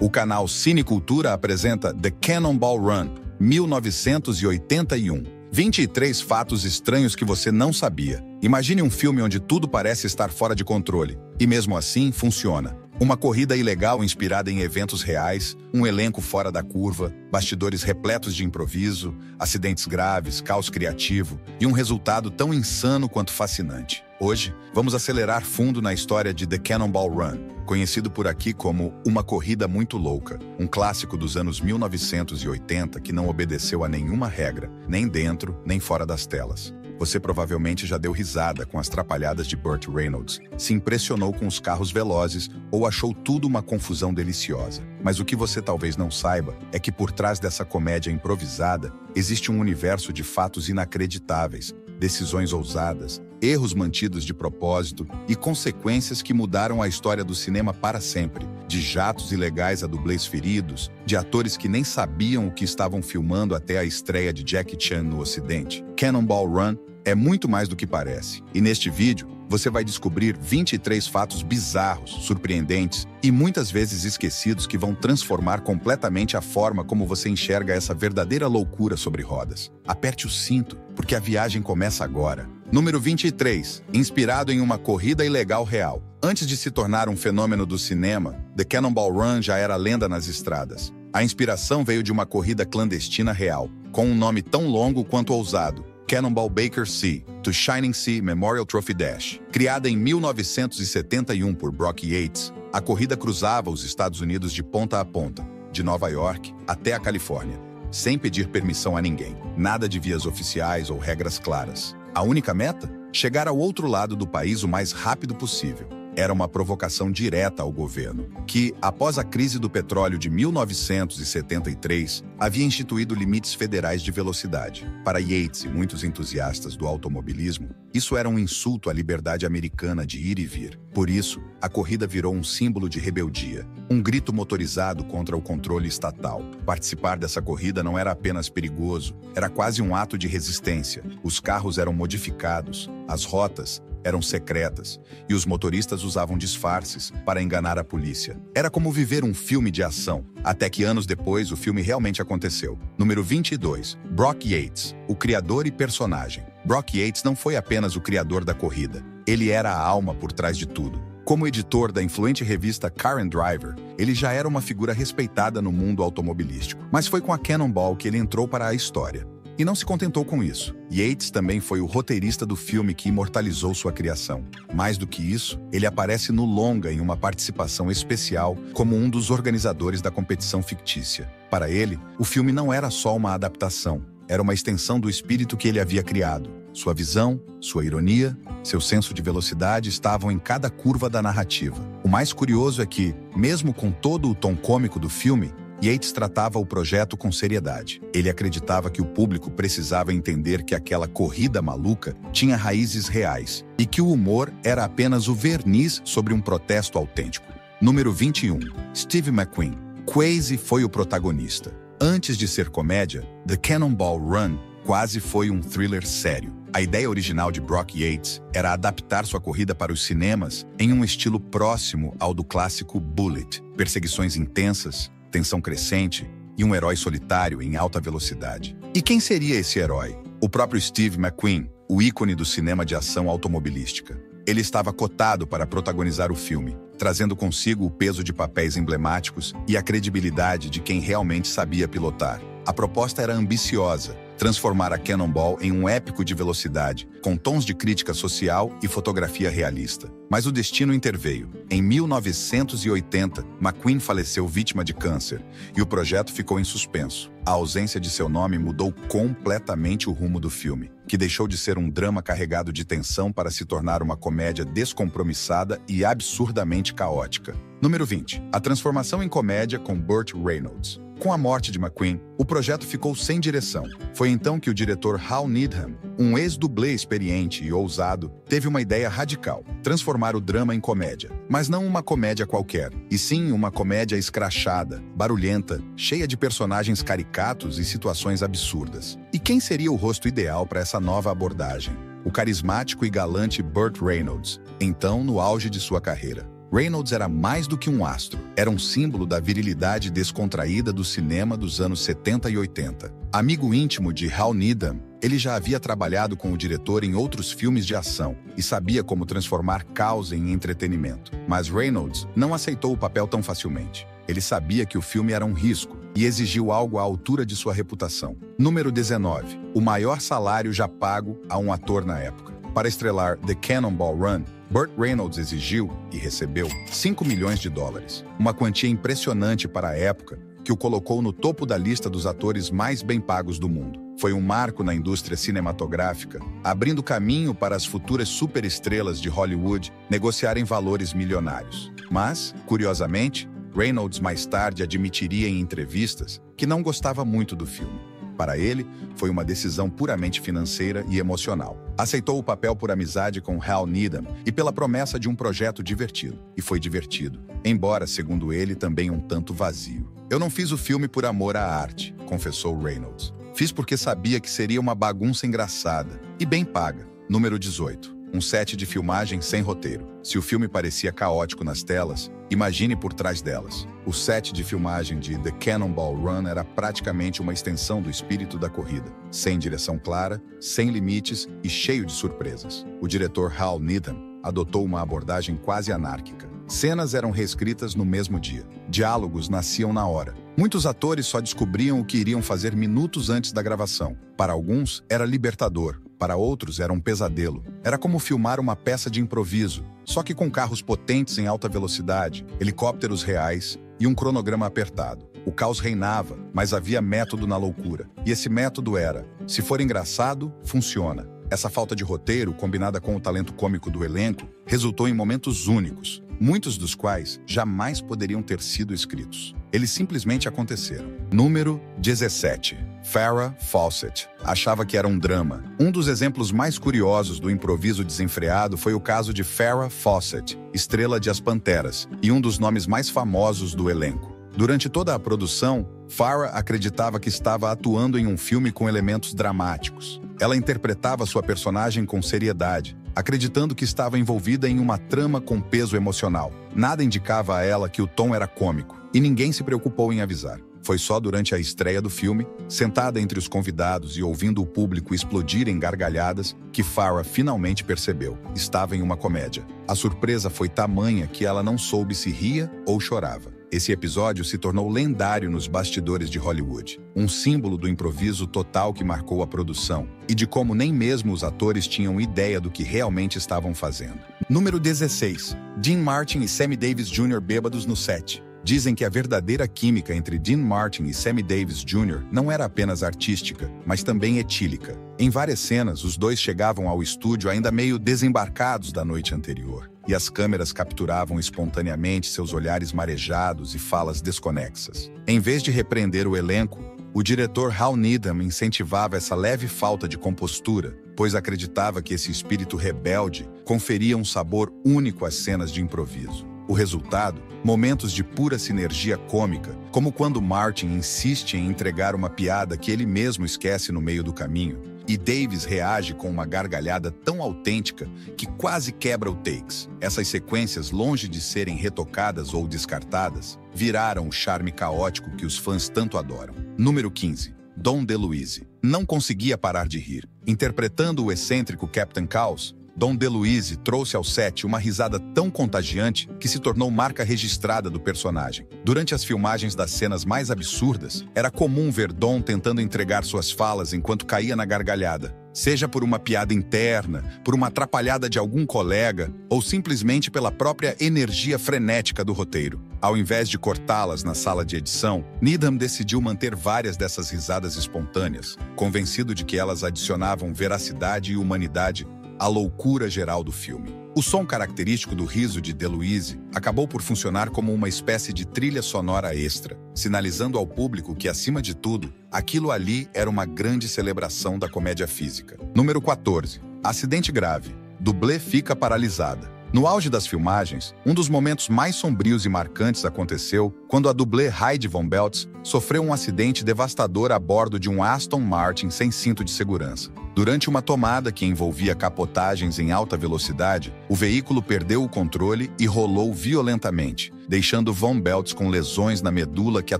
O canal Cinecultura apresenta The Cannonball Run, 1981. 23 fatos estranhos que você não sabia. Imagine um filme onde tudo parece estar fora de controle, e mesmo assim funciona. Uma corrida ilegal inspirada em eventos reais, um elenco fora da curva, bastidores repletos de improviso, acidentes graves, caos criativo e um resultado tão insano quanto fascinante. Hoje, vamos acelerar fundo na história de The Cannonball Run, conhecido por aqui como Uma Corrida Muito Louca, um clássico dos anos 1980 que não obedeceu a nenhuma regra, nem dentro, nem fora das telas. Você provavelmente já deu risada com as trapalhadas de Burt Reynolds, se impressionou com os carros velozes ou achou tudo uma confusão deliciosa. Mas o que você talvez não saiba é que por trás dessa comédia improvisada existe um universo de fatos inacreditáveis, decisões ousadas, erros mantidos de propósito e consequências que mudaram a história do cinema para sempre. De jatos ilegais a dublês feridos, de atores que nem sabiam o que estavam filmando até a estreia de Jackie Chan no Ocidente. Cannonball Run é muito mais do que parece. E neste vídeo, você vai descobrir 23 fatos bizarros, surpreendentes e muitas vezes esquecidos que vão transformar completamente a forma como você enxerga essa verdadeira loucura sobre rodas. Aperte o cinto, porque a viagem começa agora. Número 23. Inspirado em uma corrida ilegal real. Antes de se tornar um fenômeno do cinema, The Cannonball Run já era lenda nas estradas. A inspiração veio de uma corrida clandestina real, com um nome tão longo quanto ousado: Cannonball Baker Sea, to Shining Sea Memorial Trophy Dash. Criada em 1971 por Brock Yates, a corrida cruzava os Estados Unidos de ponta a ponta, de Nova York até a Califórnia, sem pedir permissão a ninguém. Nada de vias oficiais ou regras claras. A única meta? Chegar ao outro lado do país o mais rápido possível. Era uma provocação direta ao governo, que, após a crise do petróleo de 1973, havia instituído limites federais de velocidade. Para Yates e muitos entusiastas do automobilismo, isso era um insulto à liberdade americana de ir e vir. Por isso, a corrida virou um símbolo de rebeldia, um grito motorizado contra o controle estatal. Participar dessa corrida não era apenas perigoso, era quase um ato de resistência. Os carros eram modificados, as rotas eram secretas e os motoristas usavam disfarces para enganar a polícia. Era como viver um filme de ação, até que anos depois o filme realmente aconteceu. Número 22. Brock Yates, o criador e personagem. Brock Yates não foi apenas o criador da corrida, ele era a alma por trás de tudo. Como editor da influente revista Car and Driver, ele já era uma figura respeitada no mundo automobilístico. Mas foi com a Cannonball que ele entrou para a história. E não se contentou com isso. Yates também foi o roteirista do filme que imortalizou sua criação. Mais do que isso, ele aparece no longa em uma participação especial como um dos organizadores da competição fictícia. Para ele, o filme não era só uma adaptação, era uma extensão do espírito que ele havia criado. Sua visão, sua ironia, seu senso de velocidade estavam em cada curva da narrativa. O mais curioso é que, mesmo com todo o tom cômico do filme, Yates tratava o projeto com seriedade. Ele acreditava que o público precisava entender que aquela corrida maluca tinha raízes reais e que o humor era apenas o verniz sobre um protesto autêntico. Número 21. Steve McQueen. Quasi foi o protagonista. Antes de ser comédia, The Cannonball Run quase foi um thriller sério. A ideia original de Brock Yates era adaptar sua corrida para os cinemas em um estilo próximo ao do clássico Bullitt. Perseguições intensas, tensão crescente e um herói solitário em alta velocidade. E quem seria esse herói? O próprio Steve McQueen, o ícone do cinema de ação automobilística. Ele estava cotado para protagonizar o filme, trazendo consigo o peso de papéis emblemáticos e a credibilidade de quem realmente sabia pilotar. A proposta era ambiciosa: transformar a Cannonball em um épico de velocidade, com tons de crítica social e fotografia realista. Mas o destino interveio. Em 1980, McQueen faleceu vítima de câncer e o projeto ficou em suspenso. A ausência de seu nome mudou completamente o rumo do filme, que deixou de ser um drama carregado de tensão para se tornar uma comédia descompromissada e absurdamente caótica. Número 20. A transformação em comédia com Burt Reynolds. Com a morte de McQueen, o projeto ficou sem direção. Foi então que o diretor Hal Needham, um ex-dublê experiente e ousado, teve uma ideia radical: transformar o drama em comédia. Mas não uma comédia qualquer, e sim uma comédia escrachada, barulhenta, cheia de personagens caricatos e situações absurdas. E quem seria o rosto ideal para essa nova abordagem? O carismático e galante Burt Reynolds, então no auge de sua carreira. Reynolds era mais do que um astro. Era um símbolo da virilidade descontraída do cinema dos anos 70 e 80. Amigo íntimo de Hal Needham, ele já havia trabalhado com o diretor em outros filmes de ação e sabia como transformar caos em entretenimento. Mas Reynolds não aceitou o papel tão facilmente. Ele sabia que o filme era um risco e exigiu algo à altura de sua reputação. Número 19. O maior salário já pago a um ator na época. Para estrelar The Cannonball Run, Burt Reynolds exigiu e recebeu $5 milhões, uma quantia impressionante para a época que o colocou no topo da lista dos atores mais bem pagos do mundo. Foi um marco na indústria cinematográfica, abrindo caminho para as futuras superestrelas de Hollywood negociarem valores milionários. Mas, curiosamente, Reynolds mais tarde admitiria em entrevistas que não gostava muito do filme. Para ele, foi uma decisão puramente financeira e emocional. Aceitou o papel por amizade com Hal Needham e pela promessa de um projeto divertido. E foi divertido, embora, segundo ele, também um tanto vazio. Eu não fiz o filme por amor à arte, confessou Reynolds. Fiz porque sabia que seria uma bagunça engraçada e bem paga. Número 18. Um set de filmagem sem roteiro. Se o filme parecia caótico nas telas, imagine por trás delas. O set de filmagem de The Cannonball Run era praticamente uma extensão do espírito da corrida. Sem direção clara, sem limites e cheio de surpresas. O diretor Hal Needham adotou uma abordagem quase anárquica. Cenas eram reescritas no mesmo dia. Diálogos nasciam na hora. Muitos atores só descobriam o que iriam fazer minutos antes da gravação. Para alguns, era libertador. Para outros, era um pesadelo. Era como filmar uma peça de improviso, só que com carros potentes em alta velocidade, helicópteros reais e um cronograma apertado. O caos reinava, mas havia método na loucura. E esse método era: se for engraçado, funciona. Essa falta de roteiro, combinada com o talento cômico do elenco, resultou em momentos únicos, muitos dos quais jamais poderiam ter sido escritos. Eles simplesmente aconteceram. Número 17. Farrah Fawcett. Achava que era um drama. Um dos exemplos mais curiosos do improviso desenfreado foi o caso de Farrah Fawcett, estrela de As Panteras, e um dos nomes mais famosos do elenco. Durante toda a produção, Farrah acreditava que estava atuando em um filme com elementos dramáticos. Ela interpretava sua personagem com seriedade, acreditando que estava envolvida em uma trama com peso emocional. Nada indicava a ela que o tom era cômico, e ninguém se preocupou em avisar. Foi só durante a estreia do filme, sentada entre os convidados e ouvindo o público explodir em gargalhadas, que Farrah finalmente percebeu: estava em uma comédia. A surpresa foi tamanha que ela não soube se ria ou chorava. Esse episódio se tornou lendário nos bastidores de Hollywood, um símbolo do improviso total que marcou a produção e de como nem mesmo os atores tinham ideia do que realmente estavam fazendo. Número 16. Dean Martin e Sammy Davis Jr. bêbados no set. Dizem que a verdadeira química entre Dean Martin e Sammy Davis Jr. não era apenas artística, mas também etílica. Em várias cenas, os dois chegavam ao estúdio ainda meio desembarcados da noite anterior, e as câmeras capturavam espontaneamente seus olhares marejados e falas desconexas. Em vez de repreender o elenco, o diretor Hal Needham incentivava essa leve falta de compostura, pois acreditava que esse espírito rebelde conferia um sabor único às cenas de improviso. O resultado? Momentos de pura sinergia cômica, como quando Martin insiste em entregar uma piada que ele mesmo esquece no meio do caminho, e Davis reage com uma gargalhada tão autêntica que quase quebra o takes. Essas sequências, longe de serem retocadas ou descartadas, viraram o charme caótico que os fãs tanto adoram. Número 15. Dom DeLuise. Não conseguia parar de rir. Interpretando o excêntrico Captain Chaos, Dom DeLuise trouxe ao set uma risada tão contagiante que se tornou marca registrada do personagem. Durante as filmagens das cenas mais absurdas, era comum ver Dom tentando entregar suas falas enquanto caía na gargalhada, seja por uma piada interna, por uma atrapalhada de algum colega, ou simplesmente pela própria energia frenética do roteiro. Ao invés de cortá-las na sala de edição, Needham decidiu manter várias dessas risadas espontâneas, convencido de que elas adicionavam veracidade e humanidade a loucura geral do filme. O som característico do riso de DeLuise acabou por funcionar como uma espécie de trilha sonora extra, sinalizando ao público que, acima de tudo, aquilo ali era uma grande celebração da comédia física. Número 14. Acidente grave. Dublê fica paralisada. No auge das filmagens, um dos momentos mais sombrios e marcantes aconteceu quando a dublê Heidi Von Beltz sofreu um acidente devastador a bordo de um Aston Martin sem cinto de segurança. Durante uma tomada que envolvia capotagens em alta velocidade, o veículo perdeu o controle e rolou violentamente, deixando Von Beltz com lesões na medula que a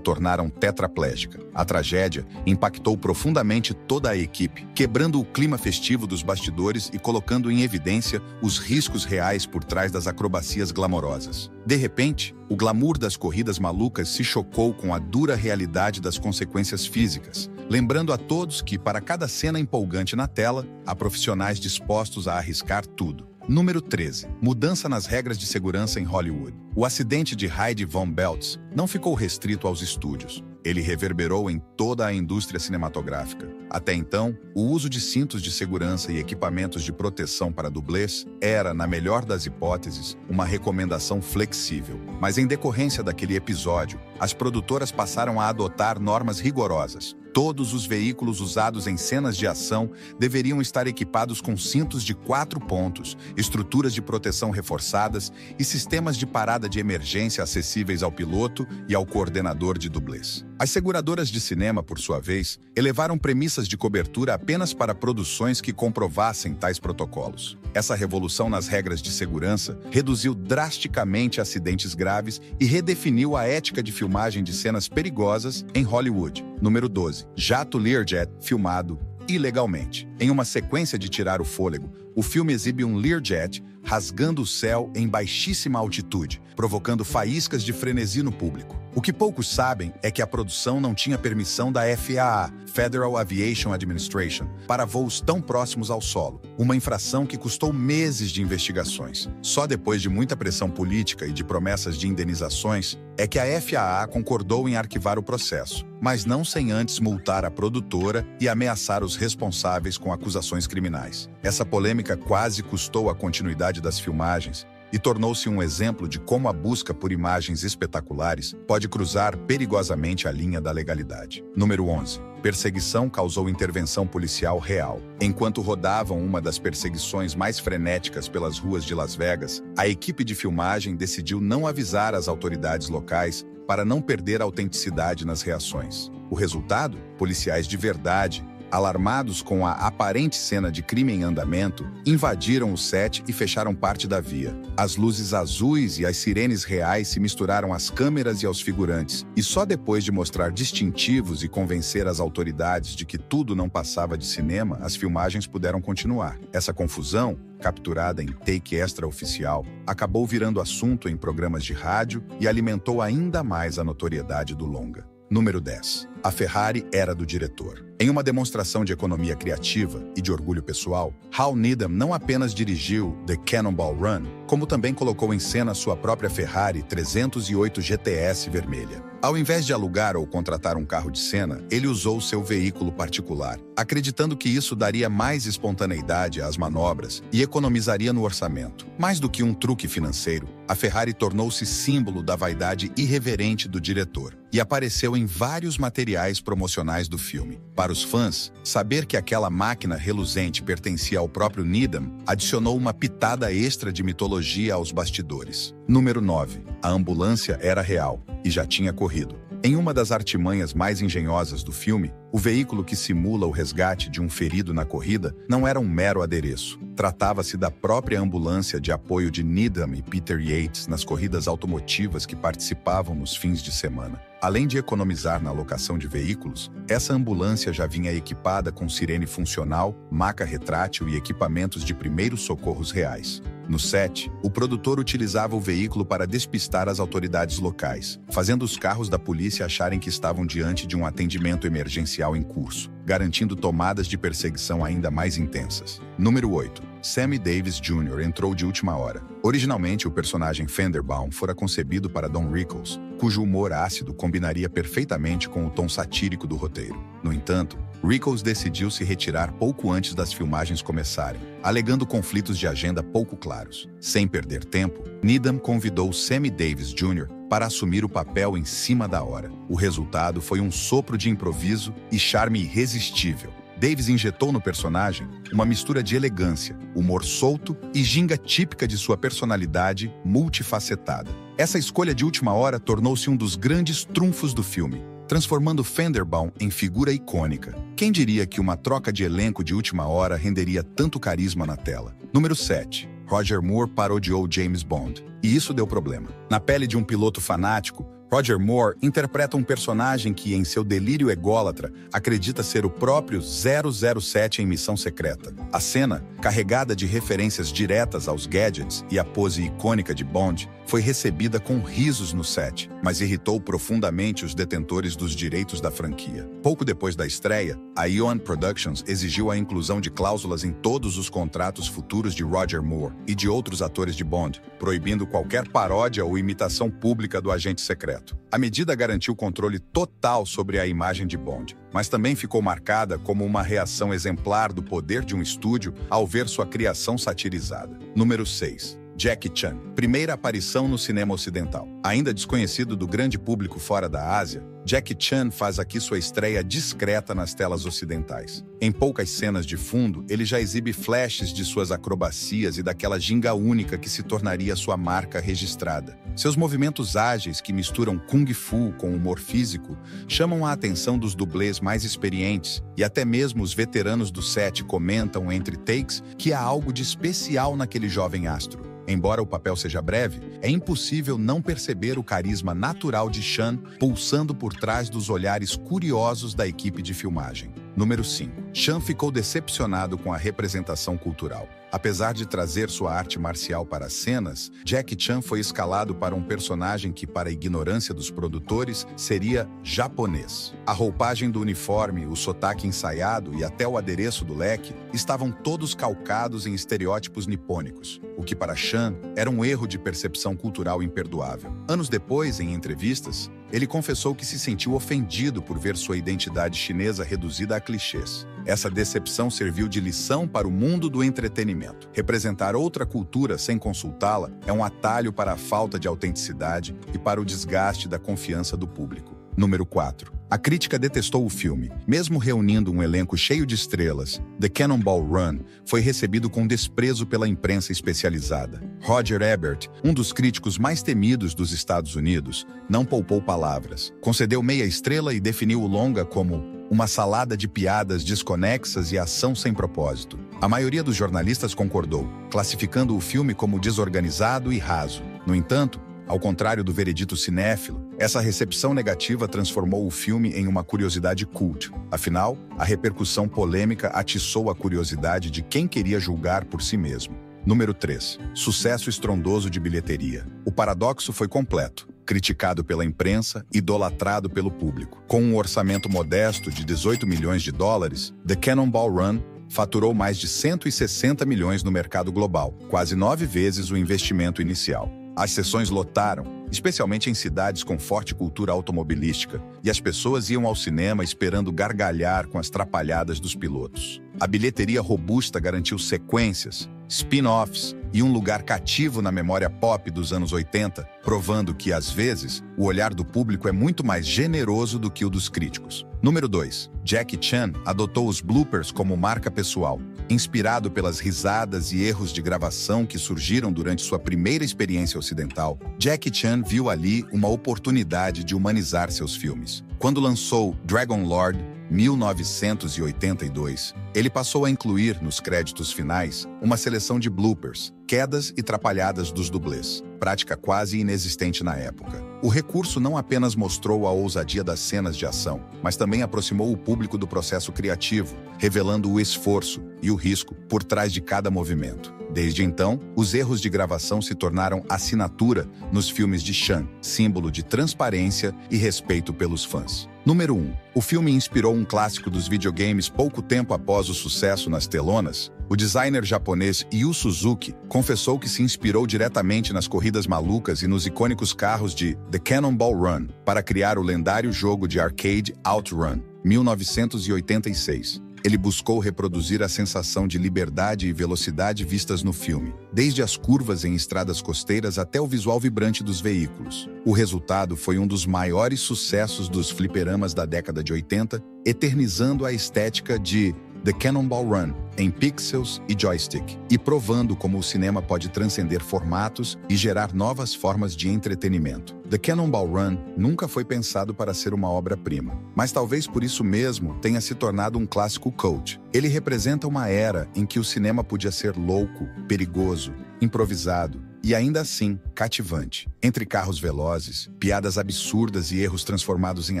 tornaram tetraplégica. A tragédia impactou profundamente toda a equipe, quebrando o clima festivo dos bastidores e colocando em evidência os riscos reais por trás das acrobacias glamorosas. De repente, o glamour das corridas malucas se chocou com a dura realidade das consequências físicas, lembrando a todos que, para cada cena empolgante na tela, há profissionais dispostos a arriscar tudo. Número 13. Mudança nas regras de segurança em Hollywood. O acidente de Heidi Von Beltz não ficou restrito aos estúdios. Ele reverberou em toda a indústria cinematográfica. Até então, o uso de cintos de segurança e equipamentos de proteção para dublês era, na melhor das hipóteses, uma recomendação flexível. Mas em decorrência daquele episódio, as produtoras passaram a adotar normas rigorosas. Todos os veículos usados em cenas de ação deveriam estar equipados com cintos de 4 pontos, estruturas de proteção reforçadas e sistemas de parada de emergência acessíveis ao piloto e ao coordenador de dublês. As seguradoras de cinema, por sua vez, elevaram premissas de cobertura apenas para produções que comprovassem tais protocolos. Essa revolução nas regras de segurança reduziu drasticamente acidentes graves e redefiniu a ética de filmagem de cenas perigosas em Hollywood. Número 12. Jato Learjet filmado ilegalmente. Em uma sequência de tirar o fôlego, o filme exibe um Learjet rasgando o céu em baixíssima altitude, provocando faíscas de frenesi no público. O que poucos sabem é que a produção não tinha permissão da FAA, Federal Aviation Administration, para voos tão próximos ao solo, uma infração que custou meses de investigações. Só depois de muita pressão política e de promessas de indenizações é que a FAA concordou em arquivar o processo, mas não sem antes multar a produtora e ameaçar os responsáveis com acusações criminais. Essa polêmica quase custou a continuidade das filmagens e tornou-se um exemplo de como a busca por imagens espetaculares pode cruzar perigosamente a linha da legalidade. Número 11. Perseguição causou intervenção policial real. Enquanto rodavam uma das perseguições mais frenéticas pelas ruas de Las Vegas, a equipe de filmagem decidiu não avisar as autoridades locais para não perder a autenticidade nas reações. O resultado? Policiais de verdade, alarmados com a aparente cena de crime em andamento, invadiram o set e fecharam parte da via. As luzes azuis e as sirenes reais se misturaram às câmeras e aos figurantes, e só depois de mostrar distintivos e convencer as autoridades de que tudo não passava de cinema, as filmagens puderam continuar. Essa confusão, capturada em take extraoficial, acabou virando assunto em programas de rádio e alimentou ainda mais a notoriedade do longa. Número 10. A Ferrari era do diretor. Em uma demonstração de economia criativa e de orgulho pessoal, Hal Needham não apenas dirigiu The Cannonball Run, como também colocou em cena sua própria Ferrari 308 GTS vermelha. Ao invés de alugar ou contratar um carro de cena, ele usou seu veículo particular, acreditando que isso daria mais espontaneidade às manobras e economizaria no orçamento. Mais do que um truque financeiro, a Ferrari tornou-se símbolo da vaidade irreverente do diretor e apareceu em vários materiais promocionais do filme. Para os fãs, saber que aquela máquina reluzente pertencia ao próprio Needham adicionou uma pitada extra de mitologia aos bastidores. Número 9. A ambulância era real e já tinha corrido. Em uma das artimanhas mais engenhosas do filme, o veículo que simula o resgate de um ferido na corrida não era um mero adereço. Tratava-se da própria ambulância de apoio de Needham e Peter Yates nas corridas automotivas que participavam nos fins de semana. Além de economizar na alocação de veículos, essa ambulância já vinha equipada com sirene funcional, maca retrátil e equipamentos de primeiros socorros reais. No set, o produtor utilizava o veículo para despistar as autoridades locais, fazendo os carros da polícia acharem que estavam diante de um atendimento emergencial em curso, garantindo tomadas de perseguição ainda mais intensas. Número 8. Sammy Davis Jr. entrou de última hora. Originalmente, o personagem Fenderbaum fora concebido para Don Rickles, cujo humor ácido combinaria perfeitamente com o tom satírico do roteiro. No entanto, Rickles decidiu se retirar pouco antes das filmagens começarem, alegando conflitos de agenda pouco claros. Sem perder tempo, Needham convidou Sammy Davis Jr. para assumir o papel em cima da hora. O resultado foi um sopro de improviso e charme irresistível. Davis injetou no personagem uma mistura de elegância, humor solto e ginga típica de sua personalidade multifacetada. Essa escolha de última hora tornou-se um dos grandes trunfos do filme, transformando Fenderbaum em figura icônica. Quem diria que uma troca de elenco de última hora renderia tanto carisma na tela? Número 7. Roger Moore parodiou James Bond. E isso deu problema. Na pele de um piloto fanático, Roger Moore interpreta um personagem que, em seu delírio ególatra, acredita ser o próprio 007 em missão secreta. A cena, carregada de referências diretas aos gadgets e à pose icônica de Bond, foi recebida com risos no set, mas irritou profundamente os detentores dos direitos da franquia. Pouco depois da estreia, a Eon Productions exigiu a inclusão de cláusulas em todos os contratos futuros de Roger Moore e de outros atores de Bond, proibindo qualquer paródia ou imitação pública do agente secreto. A medida garantiu controle total sobre a imagem de Bond, mas também ficou marcada como uma reação exemplar do poder de um estúdio ao ver sua criação satirizada. Número 6. Jackie Chan. Primeira aparição no cinema ocidental. Ainda desconhecido do grande público fora da Ásia, Jackie Chan faz aqui sua estreia discreta nas telas ocidentais. Em poucas cenas de fundo, ele já exibe flashes de suas acrobacias e daquela ginga única que se tornaria sua marca registrada. Seus movimentos ágeis, que misturam kung fu com humor físico, chamam a atenção dos dublês mais experientes, e até mesmo os veteranos do set comentam entre takes que há algo de especial naquele jovem astro. Embora o papel seja breve, é impossível não perceber o carisma natural de Chan pulsando por trás dos olhares curiosos da equipe de filmagem. Número 5. Chan ficou decepcionado com a representação cultural. Apesar de trazer sua arte marcial para as cenas, Jackie Chan foi escalado para um personagem que, para a ignorância dos produtores, seria japonês. A roupagem do uniforme, o sotaque ensaiado e até o adereço do leque estavam todos calcados em estereótipos nipônicos, o que para Chan era um erro de percepção cultural imperdoável. Anos depois, em entrevistas, ele confessou que se sentiu ofendido por ver sua identidade chinesa reduzida a clichês. Essa decepção serviu de lição para o mundo do entretenimento. Representar outra cultura sem consultá-la é um atalho para a falta de autenticidade e para o desgaste da confiança do público. Número 4. A crítica detestou o filme. Mesmo reunindo um elenco cheio de estrelas, The Cannonball Run foi recebido com desprezo pela imprensa especializada. Roger Ebert, um dos críticos mais temidos dos Estados Unidos, não poupou palavras. Concedeu meia estrela e definiu o longa como uma salada de piadas desconexas e ação sem propósito. A maioria dos jornalistas concordou, classificando o filme como desorganizado e raso. No entanto, ao contrário do veredito cinéfilo, essa recepção negativa transformou o filme em uma curiosidade cult. Afinal, a repercussão polêmica atiçou a curiosidade de quem queria julgar por si mesmo. Número 3. Sucesso estrondoso de bilheteria. O paradoxo foi completo. Criticado pela imprensa, idolatrado pelo público. Com um orçamento modesto de 18 milhões de dólares, The Cannonball Run faturou mais de 160 milhões no mercado global, quase 9 vezes o investimento inicial. As sessões lotaram, especialmente em cidades com forte cultura automobilística, e as pessoas iam ao cinema esperando gargalhar com as trapalhadas dos pilotos. A bilheteria robusta garantiu sequências, spin-offs e um lugar cativo na memória pop dos anos 80, provando que, às vezes, o olhar do público é muito mais generoso do que o dos críticos. Número 2. Jackie Chan adotou os bloopers como marca pessoal. Inspirado pelas risadas e erros de gravação que surgiram durante sua primeira experiência ocidental, Jackie Chan viu ali uma oportunidade de humanizar seus filmes. Quando lançou Dragon Lord, 1982, ele passou a incluir nos créditos finais uma seleção de bloopers, quedas e trapalhadas dos dublês, prática quase inexistente na época. O recurso não apenas mostrou a ousadia das cenas de ação, mas também aproximou o público do processo criativo, revelando o esforço e o risco por trás de cada movimento. Desde então, os erros de gravação se tornaram assinatura nos filmes de Chan, símbolo de transparência e respeito pelos fãs. Número 1. O filme inspirou um clássico dos videogames pouco tempo após o sucesso nas telonas. O designer japonês Yu Suzuki confessou que se inspirou diretamente nas corridas malucas e nos icônicos carros de The Cannonball Run para criar o lendário jogo de arcade OutRun, 1986. Ele buscou reproduzir a sensação de liberdade e velocidade vistas no filme, desde as curvas em estradas costeiras até o visual vibrante dos veículos. O resultado foi um dos maiores sucessos dos fliperamas da década de 80, eternizando a estética de The Cannonball Run, em pixels e joystick, e provando como o cinema pode transcender formatos e gerar novas formas de entretenimento. The Cannonball Run nunca foi pensado para ser uma obra-prima, mas talvez por isso mesmo tenha se tornado um clássico cult. Ele representa uma era em que o cinema podia ser louco, perigoso, improvisado e ainda assim cativante. Entre carros velozes, piadas absurdas e erros transformados em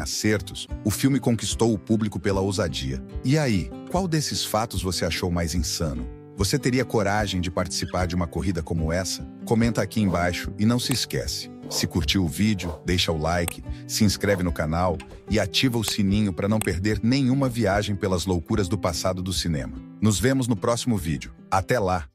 acertos, o filme conquistou o público pela ousadia. E aí, qual desses fatos você achou mais insano? Você teria coragem de participar de uma corrida como essa? Comenta aqui embaixo e não se esquece. Se curtiu o vídeo, deixa o like, se inscreve no canal e ativa o sininho para não perder nenhuma viagem pelas loucuras do passado do cinema. Nos vemos no próximo vídeo. Até lá!